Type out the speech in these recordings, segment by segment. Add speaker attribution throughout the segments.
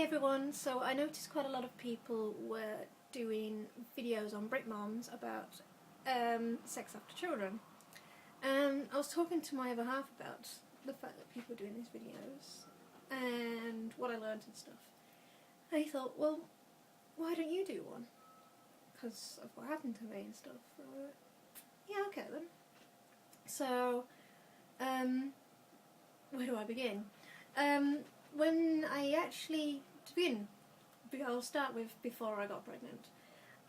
Speaker 1: everyone, so I noticed quite a lot of people were doing videos on Brit moms about sex after children. And I was talking to my other half about the fact that people were doing these videos and what I learned and stuff. And he thought, well, why don't you do one? Because of what happened to me and stuff. And I went, yeah, okay then. So, where do I begin? When I actually, to begin, I'll start with before I got pregnant.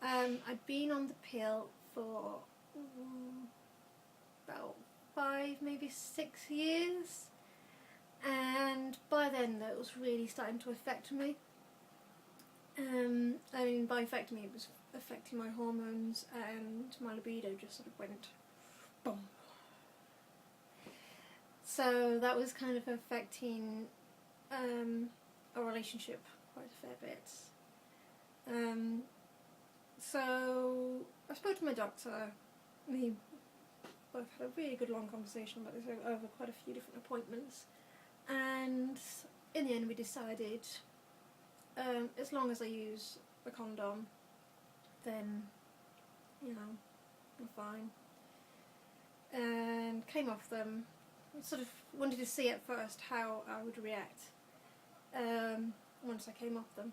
Speaker 1: I'd been on the pill for about 5, maybe 6 years, and by then that was really starting to affect me. I mean, by affecting me, it was affecting my hormones, and my libido just sort of went boom. So that was kind of affecting a relationship quite a fair bit. So I spoke to my doctor. We both had a really good long conversation about this over quite a few different appointments, and in the end we decided as long as I use a condom, then, you know, I'm fine. And came off them. Sort of wanted to see at first how I would react once I came off them,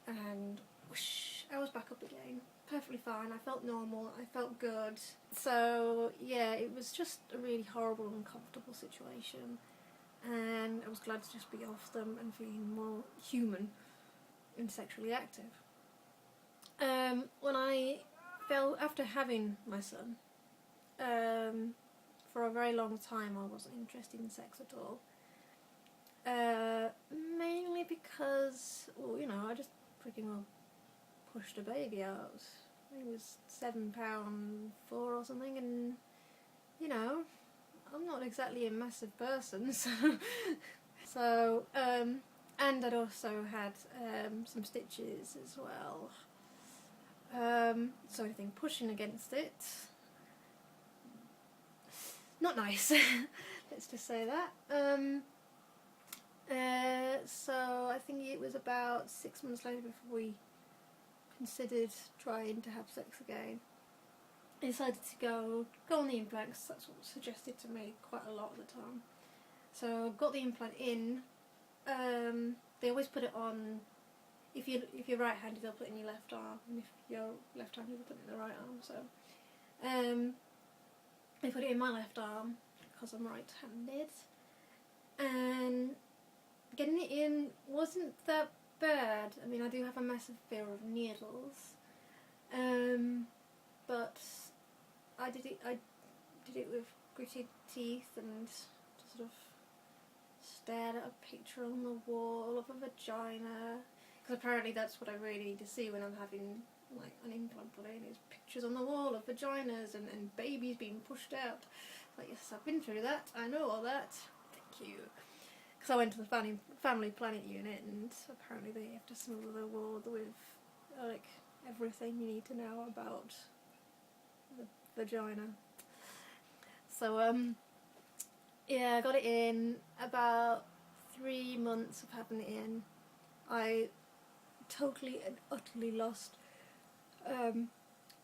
Speaker 1: and whoosh, I was back up again, perfectly fine. I felt normal, I felt good. So yeah, it was just a really horrible, uncomfortable situation, and I was glad to just be off them and feeling more human and sexually active. When I felt, after having my son, for a very long time I wasn't interested in sex at all. Mainly because, well, you know, I just freaking well pushed a baby out. He was £7.4 or something, and, you know, I'm not exactly a massive person, so and I'd also had some stitches as well. So I think pushing against it, not nice. Let's just say that. So I think it was about 6 months later before we considered trying to have sex again. I decided to go on the implant because that's what was suggested to me quite a lot at the time. So got the implant in. They always put it on. If you're right-handed, they'll put it in your left arm, and if you're left-handed, they'll put it in the right arm. So they put it in my left arm because I'm right-handed, and getting it in wasn't that bad. I mean, I do have a massive fear of needles, but I did it with gritted teeth and just sort of stared at a picture on the wall of a vagina, because apparently that's what I really need to see when I'm having like an implant put in, is pictures on the wall of vaginas and babies being pushed out. Like, yes, I've been through that, I know all that, thank you. Because I went to the family planning unit, and apparently they have to smother the wall with like everything you need to know about the vagina. So yeah, I got it in. About 3 months of having it in, I totally and utterly lost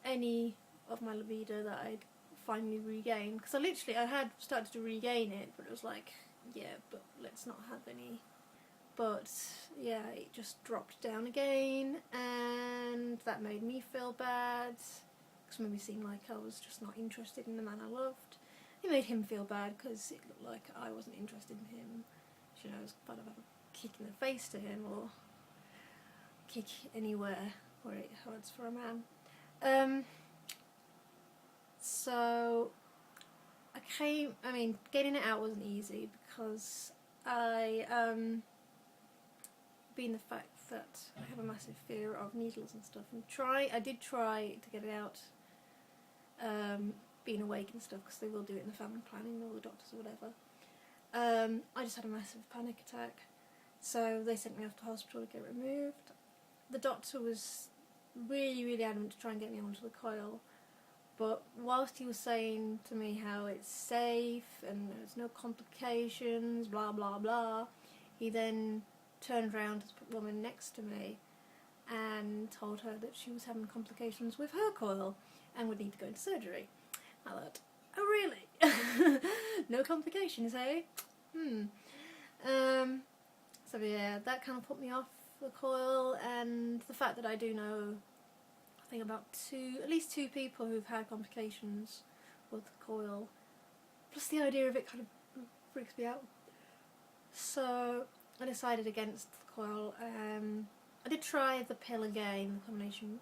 Speaker 1: any of my libido that I'd finally regained. Because I had started to regain it, but it was like, yeah, but let's not have any. But yeah, it just dropped down again, and that made me feel bad, because it made me seem like I was just not interested in the man I loved. It made him feel bad because it looked like I wasn't interested in him. You know, it was kind of a kick in the face to him, or kick anywhere where it hurts for a man. So I mean, getting it out wasn't easy because being the fact that I have a massive fear of needles and stuff, and I did try to get it out, being awake and stuff, because they will do it in the family planning, or the doctors or whatever. I just had a massive panic attack, so they sent me off to hospital to get it removed. The doctor was really, really adamant to try and get me onto the coil, but whilst he was saying to me how it's safe and there's no complications, blah blah blah, he then turned around to the woman next to me and told her that she was having complications with her coil and would need to go into surgery. I thought, oh really? No complications, eh? So yeah, that kind of put me off the coil, and the fact that I do know, I think about at least two people who've had complications with the coil, plus the idea of it kind of freaks me out. So I decided against the coil. I did try the pill again, the combination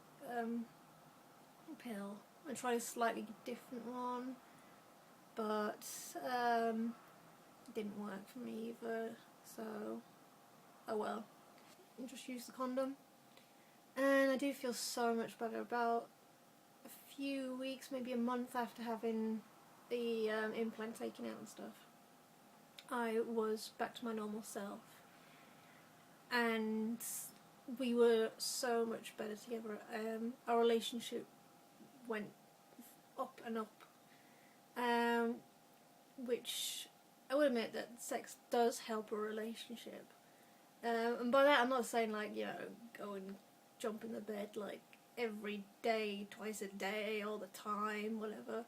Speaker 1: pill. I tried a slightly different one, but it didn't work for me either, so oh well. I just used the condom, and I do feel so much better. About a few weeks, maybe a month after having the implant taken out and stuff, I was back to my normal self, and we were so much better together. Our relationship went up and up, which I would admit that sex does help a relationship. And by that I'm not saying like, you know, go and jump in the bed like every day, twice a day, all the time, whatever.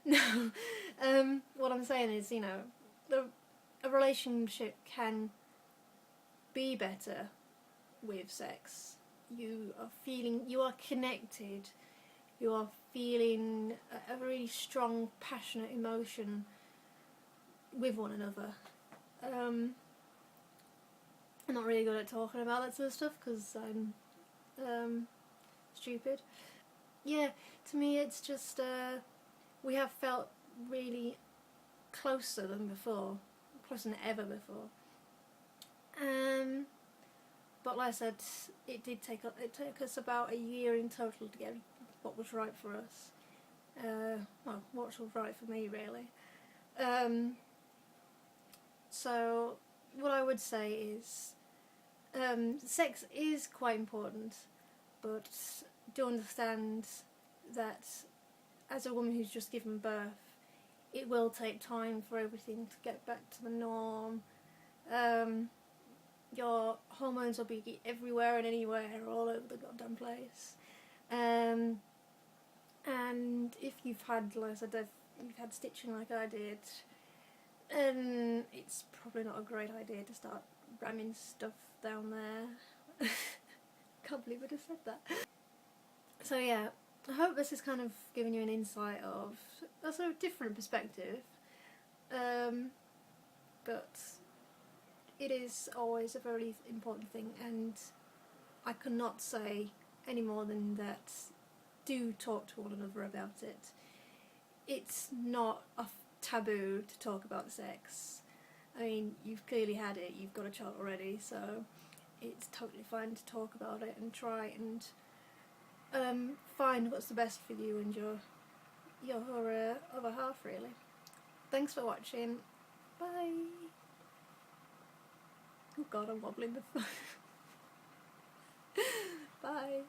Speaker 1: No. What I'm saying is, you know, a relationship can be better with sex. You are connected, you are feeling a really strong, passionate emotion with one another. I'm not really good at talking about that sort of stuff because I'm stupid. Yeah, to me it's just we have felt really closer than before, closer than ever before. But like I said, it took us about a year in total to get what was right for us. Well, what was right for me really. So what I would say is, sex is quite important, but do understand that as a woman who's just given birth, it will take time for everything to get back to the norm. Your hormones will be everywhere and anywhere, all over the goddamn place. And if you've had, like I said, you've had stitching like I did, it's probably not a great idea to start ramming stuff down there. Can't believe I just said that. So yeah, I hope this has kind of given you an insight of a sort of different perspective, but it is always a very important thing, and I cannot say any more than that. Do talk to one another about it. It's not a taboo to talk about sex. I mean, you've clearly had it, you've got a child already, so it's totally fine to talk about it and try and find what's the best for you and your other half, really. Thanks for watching. Bye. Oh god, I'm wobbling before. Bye.